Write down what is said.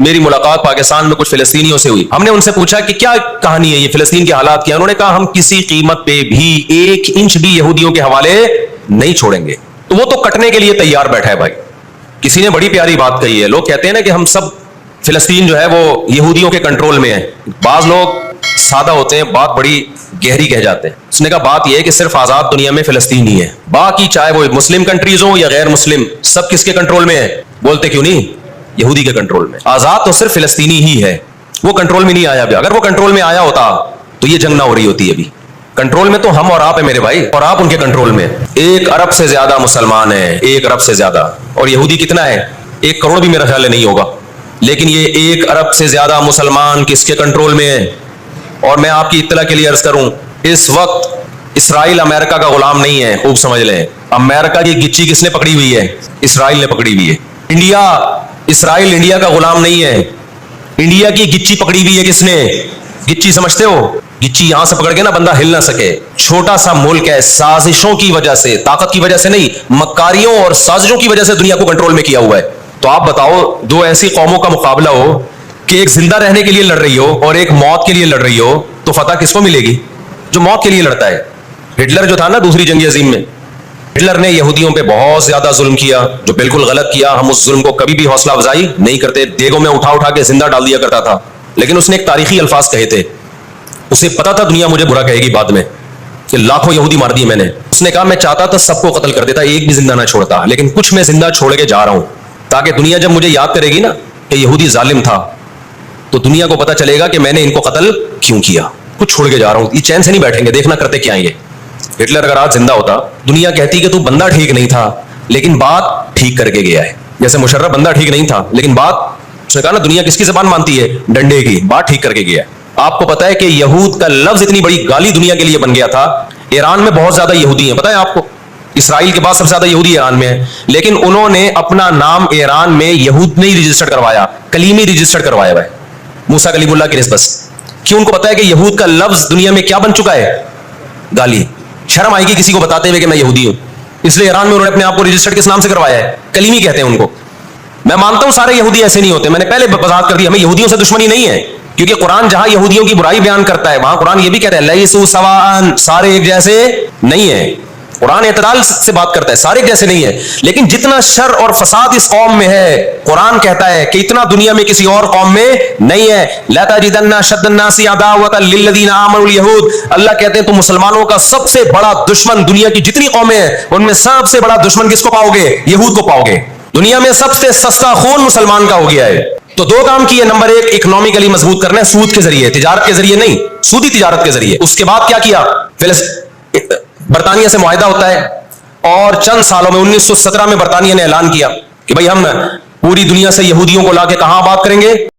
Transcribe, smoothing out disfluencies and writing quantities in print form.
میری ملاقات پاکستان میں کچھ فلسطینیوں سے ہوئی. ہم نے ان سے پوچھا کہ کیا کہانی ہے یہ فلسطین کے حالات کیا. انہوں نے کہا ہم کسی قیمت پہ بھی 1 انچ بھی یہودیوں کے حوالے نہیں چھوڑیں گے. تو وہ تو کٹنے کے لیے تیار بیٹھا ہے بھائی. کسی نے بڑی پیاری بات کہی ہے. لوگ کہتے ہیں نا کہ ہم سب فلسطین جو ہے وہ یہودیوں کے کنٹرول میں ہے. بعض لوگ سادہ ہوتے ہیں, بات بڑی گہری کہہ جاتے ہیں. اس نے کہا بات یہ ہے کہ صرف آزاد دنیا میں فلسطین ہی ہے, باقی چاہے وہ مسلم کنٹریز ہوں یا غیر مسلم, سب کس کے کنٹرول میں ہے؟ بولتے کیوں نہیں؟ یہودی کے کنٹرول میں. آزاد تو صرف فلسطینی ہی ہے, وہ کنٹرول میں نہیں آیا ابھی. اگر وہ کنٹرول میں آیا ہوتا تو یہ جنگ نہ ہو رہی ہوتی. ابھی کنٹرول میں تو ہم اور آپ ہیں میرے بھائی, اور آپ ان کے کنٹرول میں. 1 ارب سے زیادہ مسلمان ہیں, 1 ارب سے زیادہ. اور یہودی کتنا ہے؟ 1 کروڑ بھی میرا خیال ہے نہیں ہوگا. لیکن یہ 1 ارب سے زیادہ مسلمان کس کے کنٹرول میں ہیں؟ اور میں آپ کی اطلاع کے لیے عرض کروں, اس وقت اسرائیل امریکہ کا غلام نہیں ہے. خوب سمجھ لیں, امریکہ کی گچی کس نے پکڑی ہوئی ہے؟ اسرائیل نے پکڑی ہوئی ہے. اسرائیل انڈیا کا غلام نہیں ہے. انڈیا کی گچی پکڑی ہوئی ہے کس نے؟ گچی سمجھتے ہو؟ گچی یہاں سے پکڑ کے نا بندہ ہل نہ سکے. چھوٹا سا ملک ہے, سازشوں کی وجہ سے, طاقت کی وجہ سے نہیں, مکاریوں اور سازشوں کی وجہ سے دنیا کو کنٹرول میں کیا ہوا ہے. تو آپ بتاؤ, 2 ایسی قوموں کا مقابلہ ہو کہ ایک زندہ رہنے کے لیے لڑ رہی ہو اور ایک موت کے لیے لڑ رہی ہو, تو فتح کس کو ملے گی؟ جو موت کے لیے لڑتا ہے. ہٹلر جو تھا نا دوسری جنگ عظیم میں, ہٹلر نے یہودیوں پہ بہت زیادہ ظلم کیا, جو بالکل غلط کیا. ہم اس ظلم کو کبھی بھی حوصلہ افزائی نہیں کرتے, دیگوں میں اٹھا اٹھا کے زندہ ڈال دیا کرتا تھا. لیکن اس نے ایک تاریخی الفاظ کہے تھے. اسے پتا تھا دنیا مجھے برا کہے گی بعد میں, کہ لاکھوں یہودی مار دیے میں نے. اس نے کہا میں چاہتا تھا سب کو قتل کر دیتا, ایک بھی زندہ نہ چھوڑتا, لیکن کچھ میں زندہ چھوڑ کے جا رہا ہوں, تاکہ دنیا جب مجھے یاد کرے گی نا کہ یہودی ظالم تھا, تو دنیا کو پتا چلے گا کہ میں نے ان کو قتل کیوں کیا. کچھ چھوڑ کے جا رہا ہوں. یہ چین سے نہیں بیٹھیں گے, دیکھنا کرتے کیا ہیں یہ. ہٹلر اگر آج زندہ ہوتا, دنیا کہتی کہ تو بندہ ٹھیک نہیں تھا لیکن بات ٹھیک کر کے گیا ہے. جیسے مشرف بندہ ٹھیک نہیں تھا لیکن بات, اس نے کہا نا دنیا کس کی زبان مانتی ہے؟ ڈنڈے کی. بات ٹھیک کر کے گیا ہے. آپ کو پتا ہے کہ یہود کا لفظ اتنی بڑی گالی دنیا کے لیے بن گیا تھا. ایران میں بہت زیادہ یہودی ہیں, پتا ہے آپ کو؟ اسرائیل کے بعد سب سے زیادہ یہودی ایران میں ہے, لیکن انہوں نے اپنا نام ایران میں یہود نہیں رجسٹرڈ کروایا, کلیمی رجسٹرڈ کروایا ہے, موسیٰ کلیم اللہ کی نسبت. کیوں؟ ان کو پتا ہے کہ یہود کا لفظ دنیا میں کیا بن چکا ہے؟ گالی. شرم آئے گی کسی کو بتاتے ہوئے کہ میں یہودی ہوں, اس لیے ایران میں انہوں نے اپنے آپ کو رجسٹرڈ کس نام سے کروایا ہے؟ کلیمی کہتے ہیں ان کو. میں مانتا ہوں سارے یہودی ایسے نہیں ہوتے, میں نے پہلے وضاحت کر دی, ہمیں یہودیوں سے دشمنی نہیں ہے, کیونکہ قرآن جہاں یہودیوں کی برائی بیان کرتا ہے وہاں قرآن یہ بھی کہتا ہے لیسوا سواء, سارے ایک جیسے نہیں ہیں. قرآن اعتدال سے بات کرتا ہے, سارے ایک جیسے نہیں ہے. لیکن جتنا شر اور فساد اس قوم میں ہے, قرآن کہتا ہے کہ اتنا دنیا میں کسی اور قوم میں نہیں ہے. لا تجدن اشد الناس عداوۃ للذین آمنوا اليہود, اللہ کہتے ہیں تم مسلمانوں کا سب سے بڑا دشمن, دنیا کی جتنی قومیں ہیں ان میں سب سے بڑا دشمن کس کو پاؤ گے؟ یہود کو پاؤ گے. دنیا میں سب سے سستا خون مسلمان کا ہو گیا ہے. تو 2 کام کیے. نمبر 1, اکنامکلی مضبوط کرنا ہے, سود کے ذریعے, تجارت کے ذریعے نہیں, سودی تجارت کے ذریعے. اس کے بعد کیا کیا؟ برطانیہ سے معاہدہ ہوتا ہے, اور چند سالوں میں 1917 میں برطانیہ نے اعلان کیا کہ بھائی ہم پوری دنیا سے یہودیوں کو لا کے کہاں آباد کریں گے؟